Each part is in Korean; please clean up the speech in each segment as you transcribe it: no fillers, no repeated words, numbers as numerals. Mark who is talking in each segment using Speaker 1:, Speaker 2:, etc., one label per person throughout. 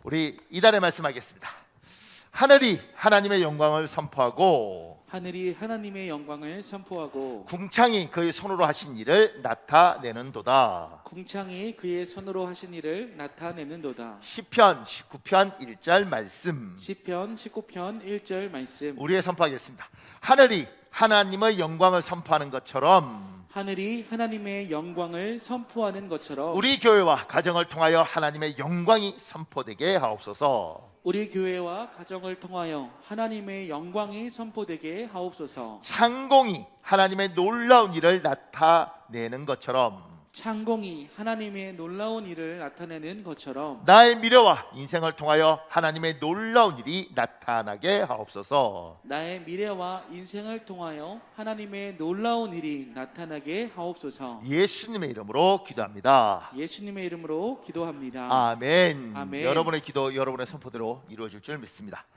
Speaker 1: 우리 이달의 말씀하겠습니다. 하늘이 하나님의 영광을 선포하고
Speaker 2: 하늘이 하나님의 영광을 선포하고
Speaker 1: 궁창이 그의 손으로 하신 일을 나타내는도다.
Speaker 2: 궁창이 그의 손으로 하신 일을 나타내는도다.
Speaker 1: 시편 19편 1절 말씀
Speaker 2: 시편 19편 1절 말씀.
Speaker 1: 우리의 선포하겠습니다. 하늘이 하나님의 영광을 선포하는 것처럼
Speaker 2: 하늘이 하나님의 영광을 선포하는 것처럼
Speaker 1: 우리 교회와 가정을 통하여 하나님의 영광이 선포되게 하옵소서.
Speaker 2: 우리 교회와 가정을 통하여 하나님의 영광이 선포되게 하옵소서.
Speaker 1: 창공이 하나님의 놀라운 일을 나타내는 것처럼
Speaker 2: 창공이 하나님의 놀라운 일을 나타내는 것처럼
Speaker 1: 나의 미래와 인생을 통하여 하나님의 놀라운 일이 나타나게 하옵소서.
Speaker 2: 나의 미래와 인생을 통하여 하나님의 놀라운 일이 나타나게 하옵소서.
Speaker 1: 예수님의 이름으로 기도합니다.
Speaker 2: 예수님의 이름으로 기도합니다.
Speaker 1: 아멘.
Speaker 2: 아멘.
Speaker 1: 여러분의 기도, 여러분의 선포대로 이루어질 줄 믿습니다.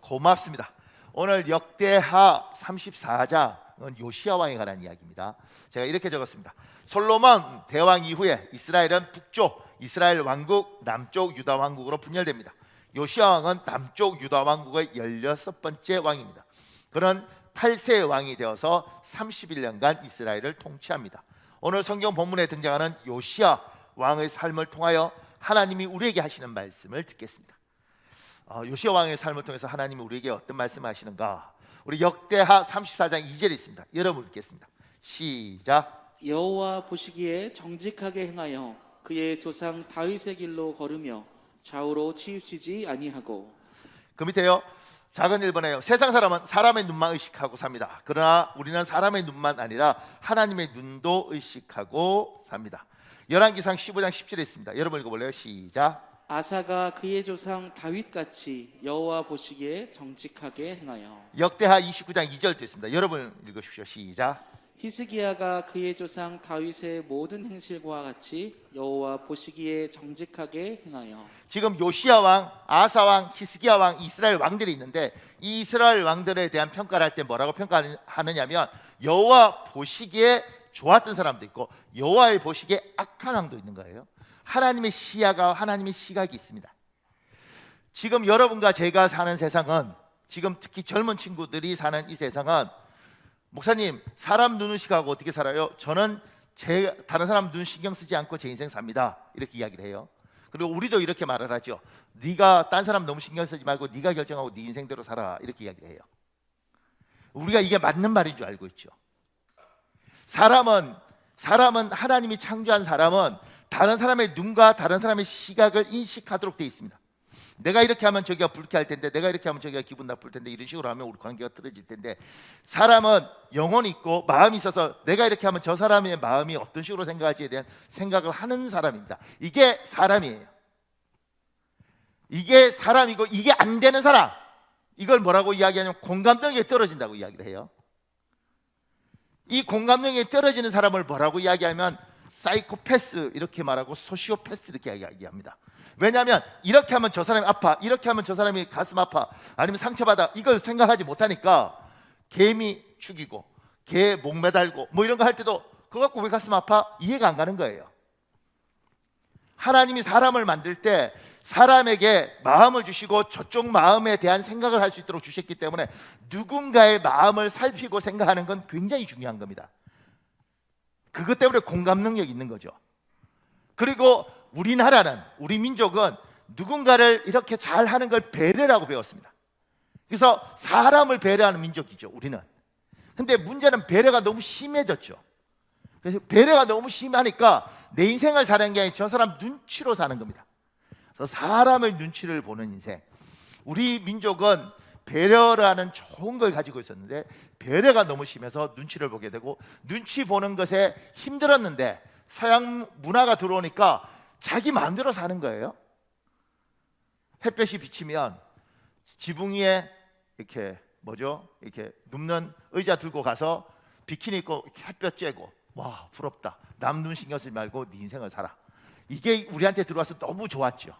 Speaker 1: 고맙습니다. 오늘 역대하 34장은 요시야 왕에 관한 이야기입니다. 제가 이렇게 적었습니다. 솔로몬 대왕 이후에 이스라엘은 북쪽 이스라엘 왕국, 남쪽 유다 왕국으로 분열됩니다. 요시야 왕은 남쪽 유다 왕국의 16번째 왕입니다. 그는 8세의 왕이 되어서 31년간 이스라엘을 통치합니다. 오늘 성경 본문에 등장하는 요시야 왕의 삶을 통하여 하나님이 우리에게 하시는 말씀을 듣겠습니다. 요시야 왕의 삶을 통해서 하나님이 우리에게 어떤 말씀을 하시는가? 우리 역대하 34장 2절에 있습니다. 여러분 읽겠습니다. 시작.
Speaker 2: 여호와 보시기에 정직하게 행하여 그의 조상 다윗의 길로 걸으며 좌우로 치우치지 아니하고.
Speaker 1: 그 밑에요. 작은 1번에요. 세상 사람은 사람의 눈만 의식하고 삽니다. 그러나 우리는 사람의 눈만 아니라 하나님의 눈도 의식하고 삽니다. 열왕기상 15장 10절에 있습니다. 여러분 읽어볼래요? 시작.
Speaker 2: 아사가 그의 조상 다윗같이 여호와 보시기에 정직하게 행하여.
Speaker 1: 역대하 29장 2절도 있습니다. 여러분 읽으십시오. 시작.
Speaker 2: 히스기야가 그의 조상 다윗의 모든 행실과 같이 여호와 보시기에 정직하게 행하여.
Speaker 1: 지금 요시야 왕, 아사 왕, 히스기야 왕, 이스라엘 왕들이 있는데 이 이스라엘 왕들에 대한 평가를 할 때 뭐라고 평가하느냐면 여호와 보시기에 좋았던 사람도 있고 여호와의 보시기에 악한 왕도 있는 거예요. 하나님의 시야가, 하나님의 시각이 있습니다. 지금 여러분과 제가 사는 세상은, 지금 특히 젊은 친구들이 사는 이 세상은, 목사님 사람 눈 의식하고 어떻게 살아요? 저는 다른 사람 눈 신경 쓰지 않고 제 인생 삽니다, 이렇게 이야기를 해요. 그리고 우리도 이렇게 말을 하죠. 네가 딴 사람 너무 신경 쓰지 말고 네가 결정하고 네 인생대로 살아, 이렇게 이야기를 해요. 우리가 이게 맞는 말인 줄 알고 있죠. 사람은 하나님이 창조한 사람은 다른 사람의 눈과 다른 사람의 시각을 인식하도록 되어 있습니다. 내가 이렇게 하면 저기가 불쾌할 텐데, 내가 이렇게 하면 저기가 기분 나쁠 텐데, 이런 식으로 하면 우리 관계가 틀어질 텐데, 사람은 영혼이 있고 마음이 있어서 내가 이렇게 하면 저 사람의 마음이 어떤 식으로 생각할지에 대한 생각을 하는 사람입니다. 이게 사람이에요. 이게 사람이고, 이게 안 되는 사람, 이걸 뭐라고 이야기하냐면 공감능력이 떨어진다고 이야기를 해요. 이 공감능력이 떨어지는 사람을 뭐라고 이야기하면 사이코패스 이렇게 말하고 소시오패스 이렇게 이야기합니다. 왜냐하면 이렇게 하면 저 사람이 아파, 이렇게 하면 저 사람이 가슴 아파, 아니면 상처받아, 이걸 생각하지 못하니까 개미 죽이고 개 목 매달고 뭐 이런 거 할 때도 그거 갖고 왜 가슴 아파? 이해가 안 가는 거예요. 하나님이 사람을 만들 때 사람에게 마음을 주시고 저쪽 마음에 대한 생각을 할 수 있도록 주셨기 때문에 누군가의 마음을 살피고 생각하는 건 굉장히 중요한 겁니다. 그것 때문에 공감 능력이 있는 거죠. 그리고 우리나라는, 우리 민족은 누군가를 이렇게 잘하는 걸 배려라고 배웠습니다. 그래서 사람을 배려하는 민족이죠, 우리는. 근데 문제는 배려가 너무 심해졌죠. 그래서 배려가 너무 심하니까 내 인생을 사는 게 아니라 저 사람 눈치로 사는 겁니다. 그래서 사람의 눈치를 보는 인생. 우리 민족은 배려라는 좋은 걸 가지고 있었는데 배려가 너무 심해서 눈치를 보게 되고, 눈치 보는 것에 힘들었는데 서양 문화가 들어오니까 자기 마음대로 사는 거예요. 햇볕이 비치면 지붕 위에 이렇게 이렇게 눕는 의자 들고 가서 비키니 입고 햇볕 쬐고, 와 부럽다, 남 눈 신경 쓰지 말고 네 인생을 살아. 이게 우리한테 들어와서 너무 좋았죠.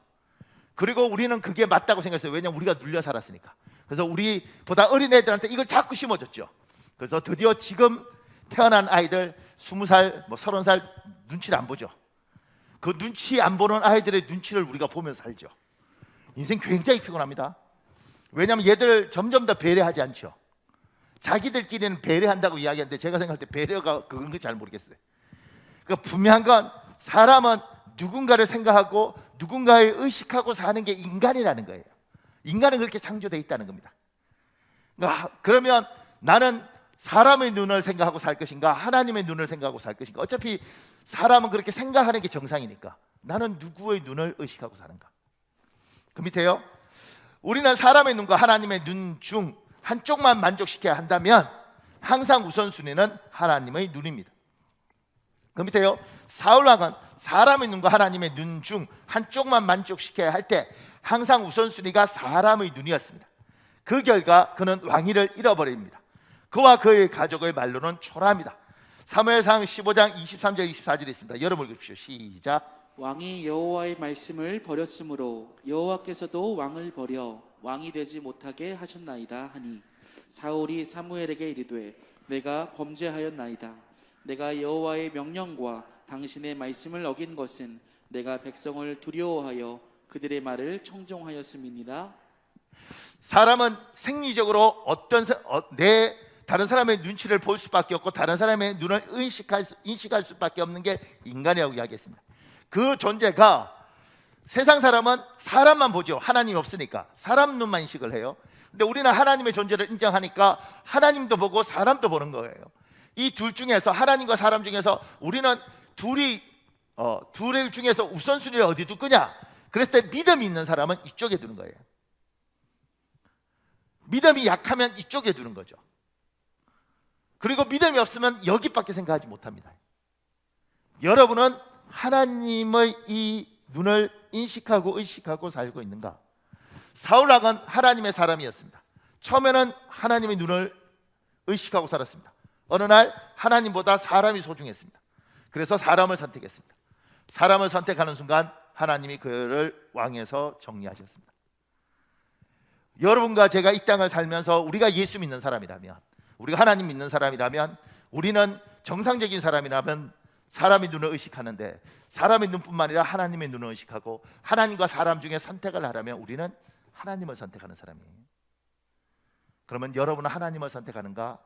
Speaker 1: 그리고 우리는 그게 맞다고 생각했어요. 왜냐하면 우리가 눌려 살았으니까. 그래서 우리보다 어린 애들한테 이걸 자꾸 심어줬죠. 그래서 드디어 지금 태어난 아이들 20살, 30살 눈치를 안 보죠. 그 눈치 안 보는 아이들의 눈치를 우리가 보면서 살죠. 인생 굉장히 피곤합니다. 왜냐하면 얘들 점점 더 배려하지 않죠. 자기들끼리는 배려한다고 이야기하는데 제가 생각할 때 배려가 그건 잘 모르겠어요. 그러니까 분명한 건 사람은 누군가를 생각하고 누군가를 의식하고 사는 게 인간이라는 거예요. 인간은 그렇게 창조되어 있다는 겁니다. 그러면 나는 사람의 눈을 생각하고 살 것인가 하나님의 눈을 생각하고 살 것인가. 어차피 사람은 그렇게 생각하는 게 정상이니까 나는 누구의 눈을 의식하고 사는가. 그 밑에요. 우리는 사람의 눈과 하나님의 눈 중 한쪽만 만족시켜야 한다면 항상 우선순위는 하나님의 눈입니다. 그 밑에요. 사울왕은 사람의 눈과 하나님의 눈 중 한쪽만 만족시켜야 할 때 항상 우선순위가 사람의 눈이었습니다. 그 결과 그는 왕위를 잃어버립니다. 그와 그의 가족의 말로는 초라합니다. 사무엘상 15장 23절 24절에 있습니다. 여러분 읽으십시오. 시작.
Speaker 2: 왕이 여호와의 말씀을 버렸으므로 여호와께서도 왕을 버려 왕이 되지 못하게 하셨나이다 하니 사울이 사무엘에게 이르되 내가 범죄하였나이다. 내가 여호와의 명령과 당신의 말씀을 어긴 것은 내가 백성을 두려워하여 그들의 말을 청종하였음이니라.
Speaker 1: 사람은 생리적으로 다른 사람의 눈치를 볼 수밖에 없고 다른 사람의 눈을 인식할 수밖에 없는 게 인간이라고 이야기했습니다. 그 존재가 세상 사람은 사람만 보죠. 하나님이 없으니까 사람 눈만 인식을 해요. 근데 우리는 하나님의 존재를 인정하니까 하나님도 보고 사람도 보는 거예요. 이 둘 중에서 하나님과 사람 중에서 우리는 둘의 중에서 우선순위를 어디 둘 거냐? 그랬을 때 믿음이 있는 사람은 이쪽에 두는 거예요. 믿음이 약하면 이쪽에 두는 거죠. 그리고 믿음이 없으면 여기밖에 생각하지 못합니다. 여러분은 하나님의 이 눈을 인식하고 의식하고 살고 있는가? 사울왕은 하나님의 사람이었습니다. 처음에는 하나님의 눈을 의식하고 살았습니다. 어느 날 하나님보다 사람이 소중했습니다. 그래서 사람을 선택했습니다. 사람을 선택하는 순간 하나님이 그를 왕에서 정리하셨습니다. 여러분과 제가 이 땅을 살면서 우리가 예수 믿는 사람이라면, 우리가 하나님 믿는 사람이라면, 우리는 정상적인 사람이라면 사람의 눈을 의식하는데 사람의 눈뿐만 아니라 하나님의 눈을 의식하고 하나님과 사람 중에 선택을 하라면 우리는 하나님을 선택하는 사람이에요. 그러면 여러분은 하나님을 선택하는가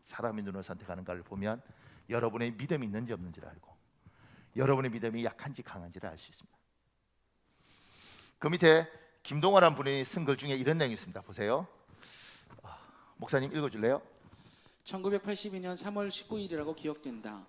Speaker 1: 사람의 눈을 선택하는가를 보면 여러분의 믿음이 있는지 없는지를 알고 여러분의 믿음이 약한지 강한지를 알 수 있습니다. 그 밑에 김동환이라는 분이 쓴 글 중에 이런 내용이 있습니다. 보세요. 목사님 읽어줄래요?
Speaker 2: 1982년 3월 19일이라고 기억된다.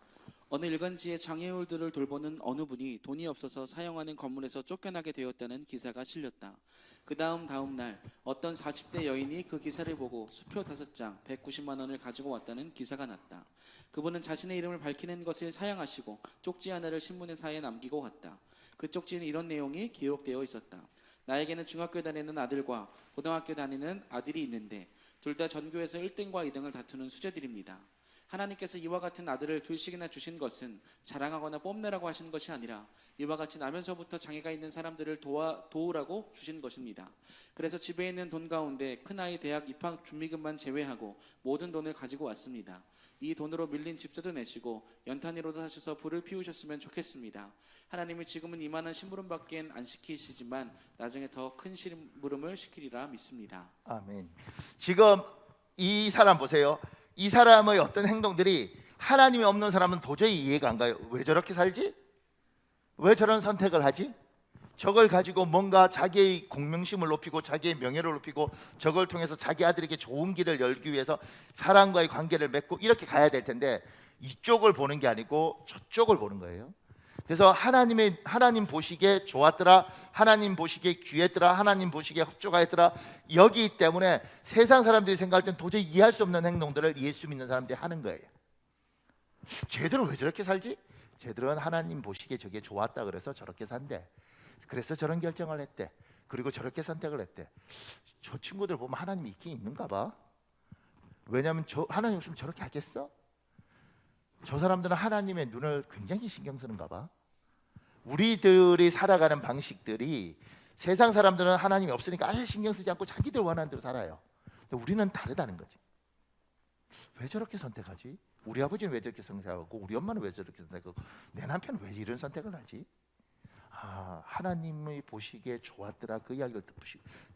Speaker 2: 어느 일간지에 장애인들을 돌보는 어느 분이 돈이 없어서 사용하는 건물에서 쫓겨나게 되었다는 기사가 실렸다. 그 다음 날 어떤 40대 여인이 그 기사를 보고 수표 5장 190만 원을 가지고 왔다는 기사가 났다. 그분은 자신의 이름을 밝히는 것을 사양하시고 쪽지 하나를 신문사에 남기고 갔다. 그 쪽지는 이런 내용이 기록되어 있었다. 나에게는 중학교 다니는 아들과 고등학교 다니는 아들이 있는데 둘 다 전교에서 1등과 2등을 다투는 수재들입니다. 하나님께서 이와 같은 아들을 둘씩이나 주신 것은 자랑하거나 뽐내라고 하신 것이 아니라 이와 같이 나면서부터 장애가 있는 사람들을 도우라고 주신 것입니다. 그래서 집에 있는 돈 가운데 큰아이 대학 입학 준비금만 제외하고 모든 돈을 가지고 왔습니다. 이 돈으로 밀린 집세도 내시고 연탄이로도 하셔서 불을 피우셨으면 좋겠습니다. 하나님이 지금은 이만한 심부름밖에 안 시키시지만 나중에 더 큰 심부름을 시키리라 믿습니다.
Speaker 1: 아멘. 지금 이 사람 보세요. 이 사람의 어떤 행동들이 하나님이 없는 사람은 도저히 이해가 안 가요. 왜 저렇게 살지? 왜 저런 선택을 하지? 저걸 가지고 뭔가 자기의 공명심을 높이고 자기의 명예를 높이고 저걸 통해서 자기 아들에게 좋은 길을 열기 위해서 사람과의 관계를 맺고 이렇게 가야 될 텐데 이쪽을 보는 게 아니고 저쪽을 보는 거예요. 그래서 하나님 보시기에 좋았더라, 하나님 보시기에 귀했더라, 하나님 보시기에 흡족하였더라, 여기 때문에 세상 사람들이 생각할 땐 도저히 이해할 수 없는 행동들을 예수 믿는 사람들이 하는 거예요. 쟤들은 왜 저렇게 살지? 쟤들은 하나님 보시기에 저게 좋았다 그래서 저렇게 산대. 그래서 저런 결정을 했대. 그리고 저렇게 선택을 했대. 저 친구들 보면 하나님이 있긴 있는가 봐. 왜냐하면 하나님 없으면 저렇게 하겠어? 저 사람들은 하나님의 눈을 굉장히 신경 쓰는가 봐. 우리들이 살아가는 방식들이 세상 사람들은 하나님이 없으니까 아예 신경 쓰지 않고 자기들 원하는 대로 살아요. 근데 우리는 다르다는 거지. 왜 저렇게 선택하지? 우리 아버지는 왜 저렇게 선택하고 우리 엄마는 왜 저렇게 선택하고 내 남편은 왜 이런 선택을 하지? 하나님이 보시기에 좋았더라, 그 이야기를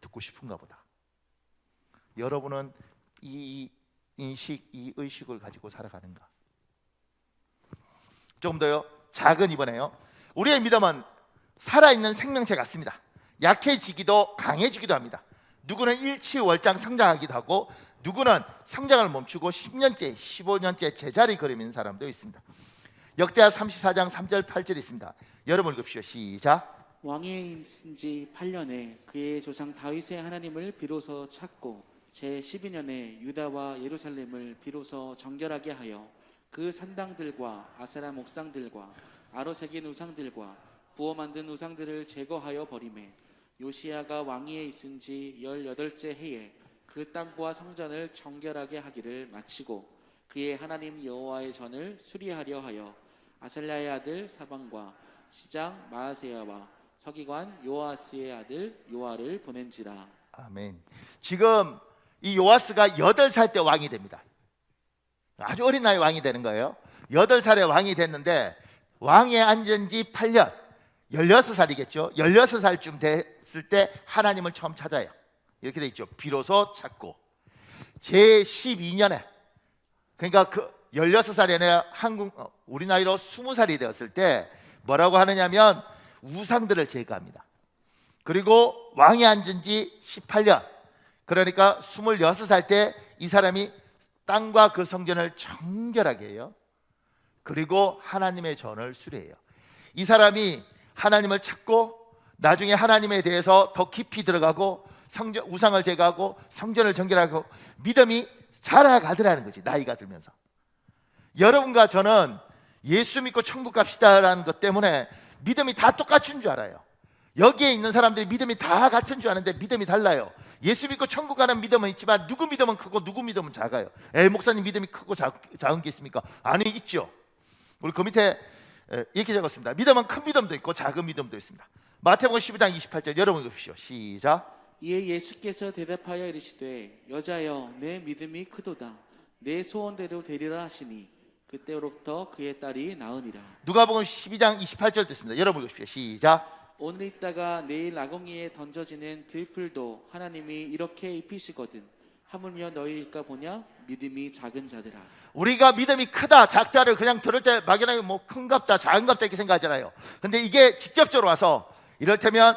Speaker 1: 듣고 싶은가 보다. 여러분은 이 인식, 이 의식을 가지고 살아가는가? 조금 더요. 작은 이번에요. 우리의 믿음은 살아있는 생명체 같습니다. 약해지기도 강해지기도 합니다. 누구는 일치월장 성장하기도 하고, 누구는 성장을 멈추고 10년째, 15년째 제자리 걸음인 사람도 있습니다. 역대하 34장 3절 8절이 있습니다. 여러분 읽읍시오. 시작.
Speaker 2: 왕위에 있은 지 8년에 그의 조상 다윗의 하나님을 비로소 찾고 제 12년에 유다와 예루살렘을 비로소 정결하게 하여 그 산당들과 아세라 목상들과 아로새긴 우상들과 부어 만든 우상들을 제거하여 버리매, 요시야가 왕위에 있은 지 18째 해에 그 땅과 성전을 정결하게 하기를 마치고 그의 하나님 여호와의 전을 수리하려 하여 아살랴의 아들 사방과 시장 마아세야와 서기관 요아스의 아들 요아를 보낸지라.
Speaker 1: 아멘. 지금 이 요아스가 8살 때 왕이 됩니다. 아주 어린 나이 왕이 되는 거예요. 8살에 왕이 됐는데 왕에 앉은 지 8년, 16살이겠죠. 16살쯤 됐을 때 하나님을 처음 찾아요. 이렇게 돼 있죠. 비로소 찾고 제 12년에, 그러니까 그 16살에 우리 나이로 20살이 되었을 때 뭐라고 하느냐면 우상들을 제거합니다. 그리고 왕에 앉은 지 18년, 그러니까 26살 때 이 사람이 땅과 그 성전을 정결하게 해요. 그리고 하나님의 전을 수리해요. 이 사람이 하나님을 찾고 나중에 하나님에 대해서 더 깊이 들어가고 우상을 제거하고 성전을 정결하고 믿음이 자라가더라는 거지, 나이가 들면서. 여러분과 저는 예수 믿고 천국 갑시다라는 것 때문에 믿음이 다 똑같은 줄 알아요. 여기에 있는 사람들이 믿음이 다 같은 줄 아는데 믿음이 달라요. 예수 믿고 천국 가는 믿음은 있지만 누구 믿음은 크고 누구 믿음은 작아요. 목사님 믿음이 크고 작은 게 있습니까? 아니, 있죠. 우리 그 밑에 이렇게 적었습니다. 믿음은 큰 믿음도 있고 작은 믿음도 있습니다. 마태복음 12장 28절 여러분 읽으십시오. 시작.
Speaker 2: 이에 예수께서 대답하여 이르시되 여자여 내 믿음이 크도다. 내 소원대로 되리라 하시니 그때로부터 그의 딸이 나으니라.
Speaker 1: 누가복음 12장 28절 됐습니다. 여러분 읽으십시오. 시작.
Speaker 2: 오늘 있다가 내일 아궁이에 던져지는 들풀도 하나님이 이렇게 입히시거든. 하물며 너희일까 보냐? 믿음이 작은 자들아. 우리가
Speaker 1: 믿음이 크다 작다를 그냥 들을 때 막연하게 뭐 큰갑다 작은갑다 이렇게 생각하잖아요. 근데 이게 직접적으로 와서 이를테면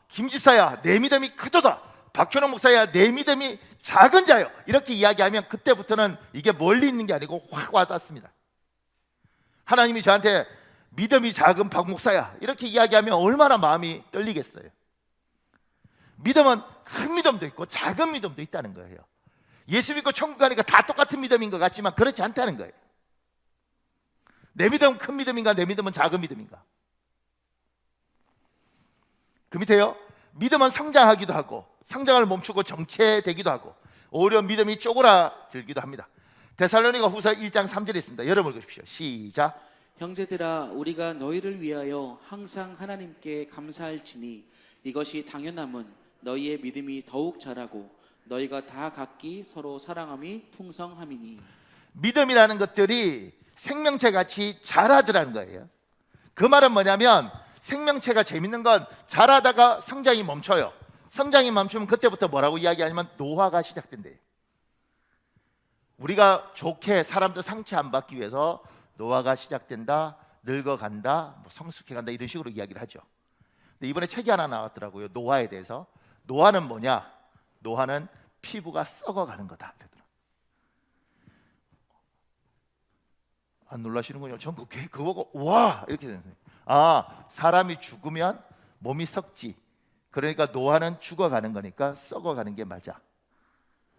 Speaker 1: 김 집사야 내 믿음이 크도다, 박현호 목사야 내 믿음이 작은 자요, 이렇게 이야기하면 그때부터는 이게 멀리 있는 게 아니고 확 와닿습니다. 하나님이 저한테 믿음이 작은 박 목사야 이렇게 이야기하면 얼마나 마음이 떨리겠어요. 믿음은 큰 믿음도 있고 작은 믿음도 있다는 거예요. 예수 믿고 천국 가니까 다 똑같은 믿음인 것 같지만 그렇지 않다는 거예요. 내 믿음은 큰 믿음인가, 내 믿음은 작은 믿음인가? 그 밑에요. 믿음은 성장하기도 하고 성장을 멈추고 정체되기도 하고 오히려 믿음이 쪼그라들기도 합니다. 데살로니가 후서 1장 3절에 있습니다. 여러분 읽으십시오. 시작.
Speaker 2: 형제들아 우리가 너희를 위하여 항상 하나님께 감사할지니 이것이 당연함은 너희의 믿음이 더욱 자라고 너희가 다 각기 서로 사랑함이 풍성함이니. 믿음이라는
Speaker 1: 것들이 생명체같이 자라더라는 거예요. 그 말은 뭐냐면 생명체가 재밌는 건 자라다가 성장이 멈춰요. 성장이 멈추면 그때부터 뭐라고 이야기하냐면 노화가 시작된대요. 우리가 좋게 사람들 상처 안 받기 위해서 노화가 시작된다, 늙어간다, 성숙해간다 이런 식으로 이야기를 하죠. 근데 이번에 책이 하나 나왔더라고요. 노화에 대해서. 노화는 뭐냐? 노화는 피부가 썩어가는 거다. 안 놀라시는군요. 전 그거 보고 와 이렇게 되는 거예요. 사람이 죽으면 몸이 썩지. 그러니까 노화는 죽어가는 거니까 썩어가는 게 맞아.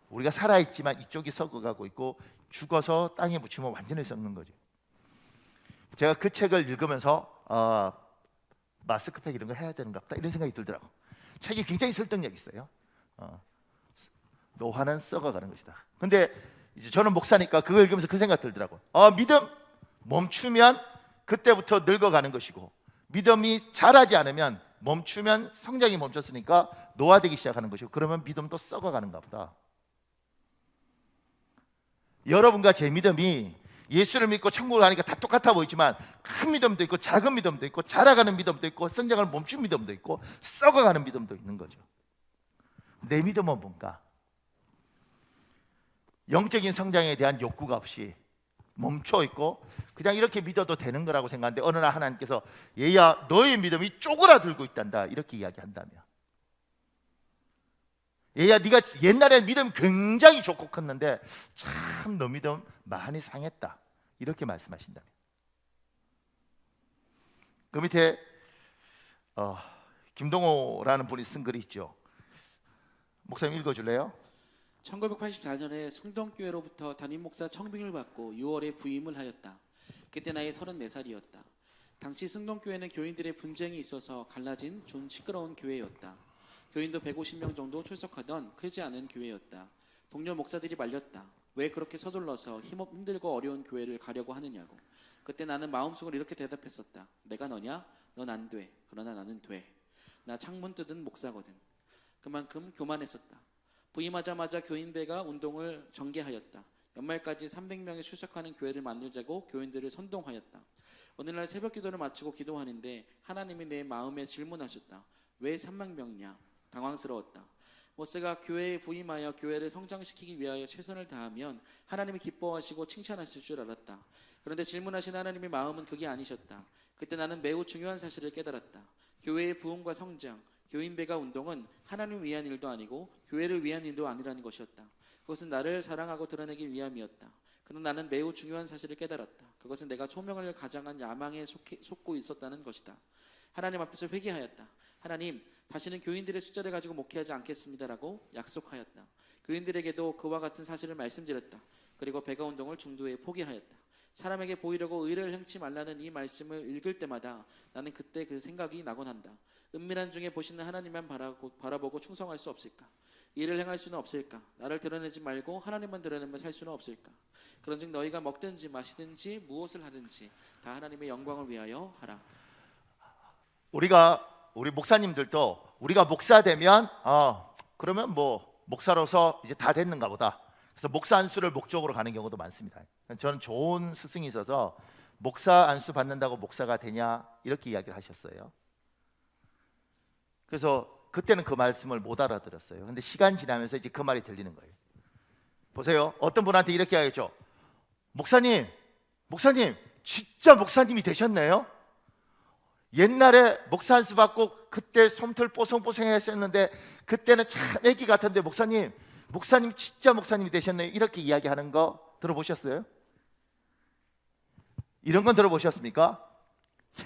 Speaker 1: 우리가 살아있지만 이쪽이 썩어가고 있고 죽어서 땅에 묻히면 완전히 썩는 거죠. 제가 그 책을 읽으면서 마스크팩 이런 거 해야 되는가 보다 이런 생각이 들더라고. 책이 굉장히 설득력 있어요. 노화는 썩어가는 것이다. 근데 이제 저는 목사니까 그걸 읽으면서 그 생각 들더라고. 믿음 멈추면 그때부터 늙어가는 것이고 믿음이 자라지 않으면 멈추면 성장이 멈췄으니까 노화되기 시작하는 것이고 그러면 믿음도 썩어가는가 보다. 여러분과 제 믿음이 예수를 믿고 천국을 가니까 다 똑같아 보이지만 큰 믿음도 있고 작은 믿음도 있고 자라가는 믿음도 있고 성장을 멈춘 믿음도 있고 썩어가는 믿음도 있는 거죠. 내 믿음은 뭔가? 영적인 성장에 대한 욕구가 없이 멈춰 있고 그냥 이렇게 믿어도 되는 거라고 생각하는데 어느 날 하나님께서 얘야 너의 믿음이 쪼그라들고 있단다 이렇게 이야기한다며. 얘야 네가 옛날에 믿음 굉장히 좋고 컸는데 참 너 믿음 많이 상했다 이렇게 말씀하신다며. 그 밑에 김동호라는 분이 쓴 글이 있죠. 목사님 읽어줄래요?
Speaker 2: 1984년에 승동교회로부터 담임 목사 청빙을 받고 6월에 부임을 하였다. 그때 나이 34살이었다. 당시 승동교회는 교인들의 분쟁이 있어서 갈라진 좀 시끄러운 교회였다. 교인도 150명 정도 출석하던 크지 않은 교회였다. 동료 목사들이 말렸다. 왜 그렇게 서둘러서 힘들고 어려운 교회를 가려고 하느냐고. 그때 나는 마음속으로 이렇게 대답했었다. 내가 너냐? 넌 안 돼. 그러나 나는 돼. 나 창문 뜯은 목사거든. 그만큼 교만했었다. 부임하자마자 교인배가 운동을 전개하였다. 연말까지 300명이 출석하는 교회를 만들자고 교인들을 선동하였다. 어느 날 새벽 기도를 마치고 기도하는데 하나님이 내 마음에 질문하셨다. 왜 3만 명이냐? 당황스러웠다. 모세가 교회에 부임하여 교회를 성장시키기 위하여 최선을 다하면 하나님이 기뻐하시고 칭찬하실 줄 알았다. 그런데 질문하신 하나님의 마음은 그게 아니셨다. 그때 나는 매우 중요한 사실을 깨달았다. 교회의 부흥과 성장, 교인배가 운동은 하나님을 위한 일도 아니고 교회를 위한 일도 아니라는 것이었다. 그것은 나를 사랑하고 드러내기 위함이었다. 그러나 나는 매우 중요한 사실을 깨달았다. 그것은 내가 소명을 가장한 야망에 속고 있었다는 것이다. 하나님 앞에서 회개하였다. 하나님, 다시는 교인들의 숫자를 가지고 목회하지 않겠습니다라고 약속하였다. 교인들에게도 그와 같은 사실을 말씀드렸다. 그리고 배가 운동을 중도에 포기하였다. 사람에게 보이려고 의를 행치 말라는 이 말씀을 읽을 때마다 나는 그때 그 생각이 나곤 한다. 은밀한 중에 보시는 하나님만 바라보고 충성할 수 없을까? 일을 행할 수는 없을까? 나를 드러내지 말고 하나님만 드러내며 살 수는 없을까? 그런즉 너희가 먹든지 마시든지 무엇을 하든지 다 하나님의 영광을 위하여 하라.
Speaker 1: 우리 목사님들도 우리가 목사 되면 그러면 뭐 목사로서 이제 다 됐는가 보다. 그래서 목사 안수를 목적으로 가는 경우도 많습니다. 저는 좋은 스승이 있어서 목사 안수 받는다고 목사가 되냐 이렇게 이야기를 하셨어요. 그래서 그때는 그 말씀을 못 알아들었어요. 근데 시간 지나면서 이제 그 말이 들리는 거예요. 보세요. 어떤 분한테 이렇게 하겠죠. 목사님 진짜 목사님이 되셨네요. 옛날에 목사 안수 받고 그때 솜털 뽀송뽀송 했었는데 그때는 참 애기 같은데 목사님 진짜 목사님이 되셨네요. 이렇게 이야기하는 거 들어보셨어요? 이런 건 들어보셨습니까?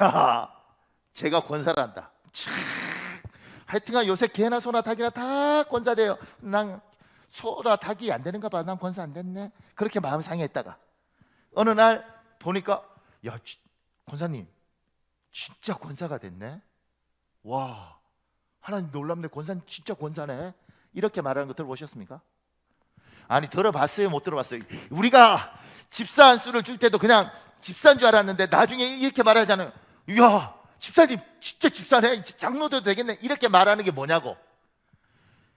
Speaker 1: 야, 제가 권사를 한다. 하여튼간 요새 개나 소나 닭이나 다 권사돼요. 난 소나 닭이 안 되는가 봐. 난 권사 안 됐네. 그렇게 마음 상했다가 어느 날 보니까 야, 권사님 진짜 권사가 됐네. 와, 하나님 놀랍네. 권사님 진짜 권사네. 이렇게 말하는 거 들어보셨습니까? 아니 들어봤어요? 못 들어봤어요? 우리가 집사 안수를 줄 때도 그냥 집사인 줄 알았는데 나중에 이렇게 말하잖아요. 이야 집사님 진짜 집사네. 장로도 되겠네. 이렇게 말하는 게 뭐냐고.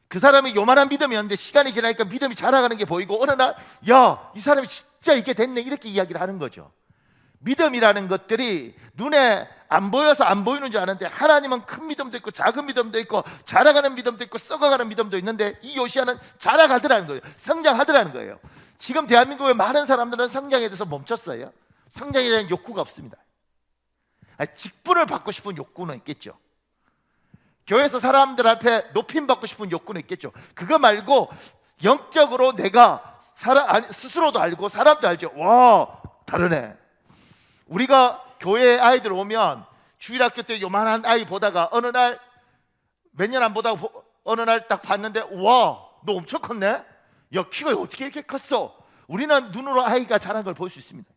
Speaker 1: 그 사람이 요만한 믿음이었는데 시간이 지나니까 믿음이 자라가는 게 보이고 어느 날 야, 이 사람이 진짜 이게 됐네. 이렇게 이야기를 하는 거죠. 믿음이라는 것들이 눈에 안 보여서 안 보이는 줄 아는데 하나님은 큰 믿음도 있고 작은 믿음도 있고 자라가는 믿음도 있고 썩어가는 믿음도 있는데 이 요시아는 자라가더라는 거예요. 성장하더라는 거예요. 지금 대한민국의 많은 사람들은 성장에 대해서 멈췄어요. 성장에 대한 욕구가 없습니다. 직분을 받고 싶은 욕구는 있겠죠. 교회에서 사람들 앞에 높임 받고 싶은 욕구는 있겠죠. 그거 말고 영적으로 내가 스스로도 알고 사람도 알죠. 와, 다르네. 우리가 교회에 아이들 오면 주일학교 때 요만한 아이 보다가 어느 날 몇 년 안 보다가 어느 날 딱 봤는데 와, 너 엄청 컸네. 야, 키가 어떻게 이렇게 컸어? 우리는 눈으로 아이가 자란 걸 볼 수 있습니다.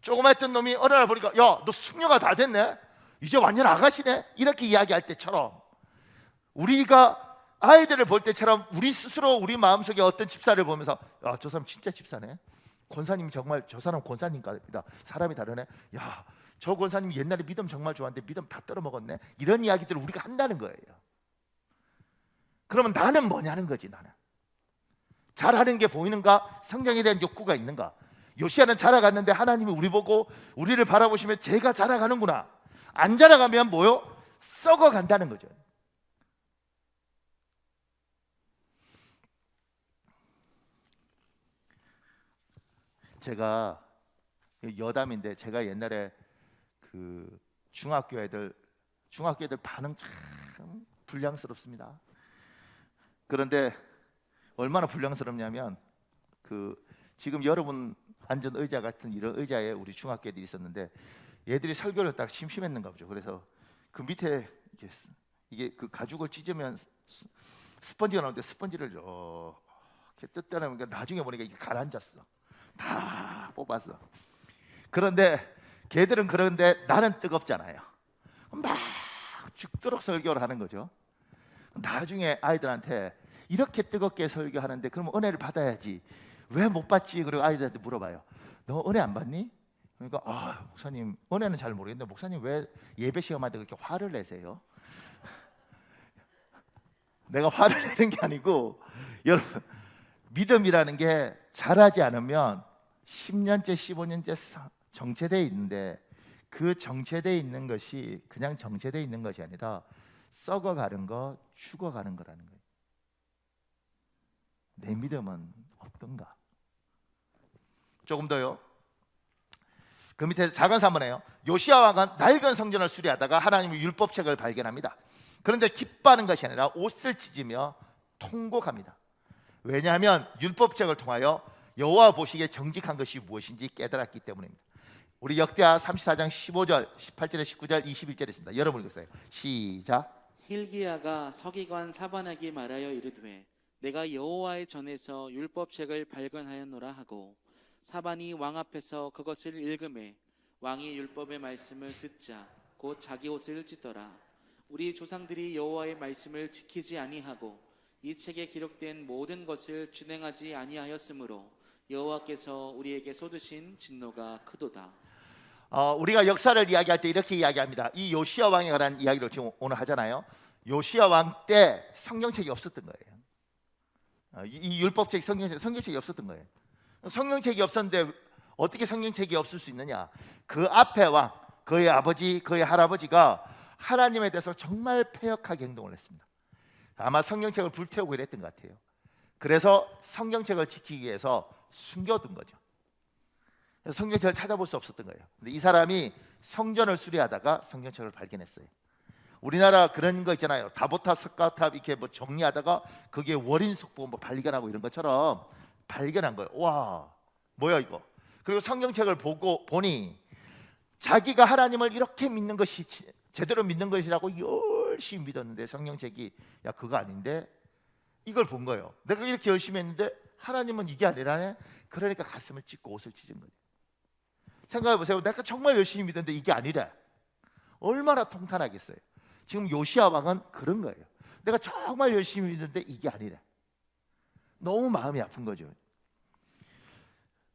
Speaker 1: 조그맣던 놈이 어느 날 보니까 야, 너 숙녀가 다 됐네. 이제 완전 아가씨네. 이렇게 이야기할 때처럼 우리가 아이들을 볼 때처럼 우리 스스로 우리 마음속에 어떤 집사를 보면서 야, 저 사람 진짜 집사네. 권사님 정말 저 사람 권사님 같다. 사람이 다르네. 야, 저 권사님 옛날에 믿음 정말 좋았는데 믿음 다 떨어먹었네. 이런 이야기들을 우리가 한다는 거예요. 그러면 나는 뭐냐는 거지. 나는 잘하는 게 보이는가? 성장에 대한 욕구가 있는가? 요시야는 자라갔는데 하나님이 우리를 바라보시면 제가 자라가는구나. 안 자라가면 뭐요? 썩어간다는 거죠. 제가 여담인데 제가 옛날에 그 중학교 애들 반응 참 불량스럽습니다. 그런데 얼마나 불량스럽냐면 지금 여러분 앉은 의자 같은 이런 의자에 우리 중학교 애들이 있었는데 얘들이 설교를 딱 심심했는가 보죠. 그래서 그 밑에 이게 그 가죽을 찢으면 스펀지가 나오는데 스펀지를 이렇게 뜯다 보니까 나중에 보니까 이게 가라앉았어. 다 뽑았어. 그런데 걔들은 그런데 나는 뜨겁잖아요. 막 죽도록 설교를 하는 거죠. 나중에 아이들한테 이렇게 뜨겁게 설교하는데 그럼 은혜를 받아야지 왜 못 받지? 그리고 아이들한테 물어봐요. 너 은혜 안 받니? 그러니까 목사님 은혜는 잘 모르겠는데 목사님 왜 예배 시간마다 그렇게 화를 내세요? 내가 화를 내는 게 아니고 여러분 믿음이라는 게 자라지 않으면 10년째 15년째 정체되어 있는데 그 정체되어 있는 것이 그냥 정체되어 있는 것이 아니라 썩어가는 거, 죽어가는 거라는 거예요. 내 믿음은 어떤가? 조금 더요. 그 밑에 작은 사문에요. 요시야 왕은 낡은 성전을 수리하다가 하나님의 율법책을 발견합니다. 그런데 기뻐하는 것이 아니라 옷을 찢으며 통곡합니다. 왜냐하면 율법책을 통하여 여호와 보시기에 정직한 것이 무엇인지 깨달았기 때문입니다. 우리 역대하 34장 15절, 18절에 19절, 21절에 있습니다. 여러분 읽으세요. 시작.
Speaker 2: hil기야가 서기관 사반에게 말하여 이르되 내가 여호와의 전에서 율법책을 발견하였노라 하고 사반이 왕 앞에서 그것을 읽음에 왕이 율법의 말씀을 듣자 곧 자기 옷을 찢더라. 우리 조상들이 여호와의 말씀을 지키지 아니하고 이 책에 기록된 모든 것을 준행하지 아니하였으므로 여호와께서 우리에게 쏟으신 진노가 크도다.
Speaker 1: 우리가 역사를 이야기할 때 이렇게 이야기합니다. 이 요시야 왕에 관한 이야기를 지금 오늘 하잖아요. 요시야 왕 때 성경책이 없었던 거예요. 이 율법책 성경책이 없었던 거예요. 성경책이 없었는데 어떻게 성경책이 없을 수 있느냐? 그 앞에 왕, 그의 아버지, 그의 할아버지가 하나님에 대해서 정말 패역하게 행동을 했습니다. 아마 성경책을 불태우고 이랬던 것 같아요. 그래서 성경책을 지키기 위해서 숨겨둔 거죠. 성경책을 찾아볼 수 없었던 거예요. 근데 이 사람이 성전을 수리하다가 성경책을 발견했어요. 우리나라 그런 거 있잖아요. 다보탑, 석가탑 이렇게 뭐 정리하다가 그게 월인 속보 뭐 발견하고 이런 것처럼 발견한 거예요. 와, 뭐야 이거? 그리고 성경책을 보고 보니 자기가 하나님을 이렇게 믿는 것이 제대로 믿는 것이라고 열심히 믿었는데 성경책이 야 그거 아닌데 이걸 본 거예요. 내가 이렇게 열심히 했는데 하나님은 이게 아니라네. 그러니까 가슴을 찢고 옷을 찢은 거예요. 생각해 보세요. 내가 정말 열심히 믿었는데 이게 아니래. 얼마나 통탄하겠어요. 지금 요시야 왕은 그런 거예요. 내가 정말 열심히 믿는데 이게 아니래. 너무 마음이 아픈 거죠.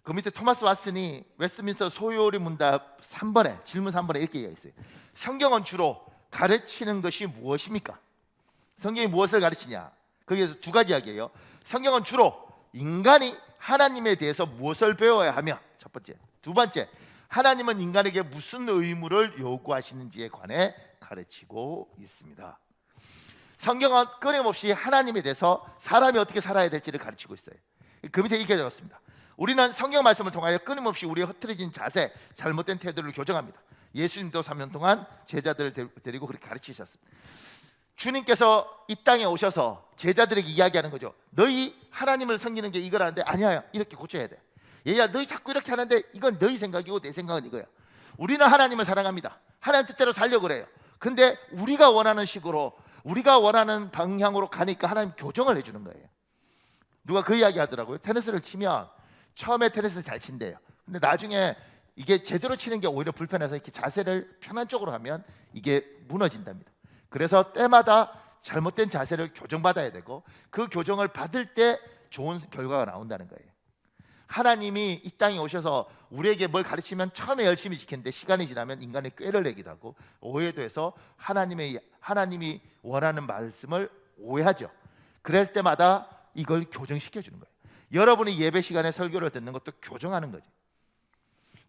Speaker 1: 그 밑에 토마스 왓슨이 웨스트민스터 소요리 문답 3번에 질문 3번에 이렇게 얘기했어요. 성경은 주로 가르치는 것이 무엇입니까? 성경이 무엇을 가르치냐? 거기에서 두 가지 이야기예요. 성경은 주로 인간이 하나님에 대해서 무엇을 배워야 하며 첫 번째, 두 번째, 하나님은 인간에게 무슨 의무를 요구하시는지에 관해 가르치고 있습니다. 성경은 끊임없이 하나님에 대해서 사람이 어떻게 살아야 될지를 가르치고 있어요. 그 밑에 이렇게 적었습니다. 우리는 성경 말씀을 통하여 끊임없이 우리의 흐트러진 자세, 잘못된 태도를 교정합니다. 예수님도 3년 동안 제자들을 데리고 그렇게 가르치셨습니다. 주님께서 이 땅에 오셔서 제자들에게 이야기하는 거죠. 너희 하나님을 섬기는 게 이거라는데 아니야, 이렇게 고쳐야 돼. 얘야, 너희 자꾸 이렇게 하는데 이건 너희 생각이고 내 생각은 이거야. 우리는 하나님을 사랑합니다. 하나님 뜻대로 살려고 그래요. 근데 우리가 원하는 식으로 우리가 원하는 방향으로 가니까 하나님 교정을 해주는 거예요. 누가 그 이야기 하더라고요. 테니스를 치면 처음에 테니스를 잘 친대요. 근데 나중에 이게 제대로 치는 게 오히려 불편해서 이렇게 자세를 편한 쪽으로 하면 이게 무너진답니다. 그래서 때마다 잘못된 자세를 교정받아야 되고 그 교정을 받을 때 좋은 결과가 나온다는 거예요. 하나님이 이 땅에 오셔서 우리에게 뭘 가르치면 처음에 열심히 지켰는데 시간이 지나면 인간의 꾀를 내기도 하고 오해도 해서 하나님이 원하는 말씀을 오해하죠. 그럴 때마다 이걸 교정시켜 주는 거예요. 여러분이 예배 시간에 설교를 듣는 것도 교정하는 거죠.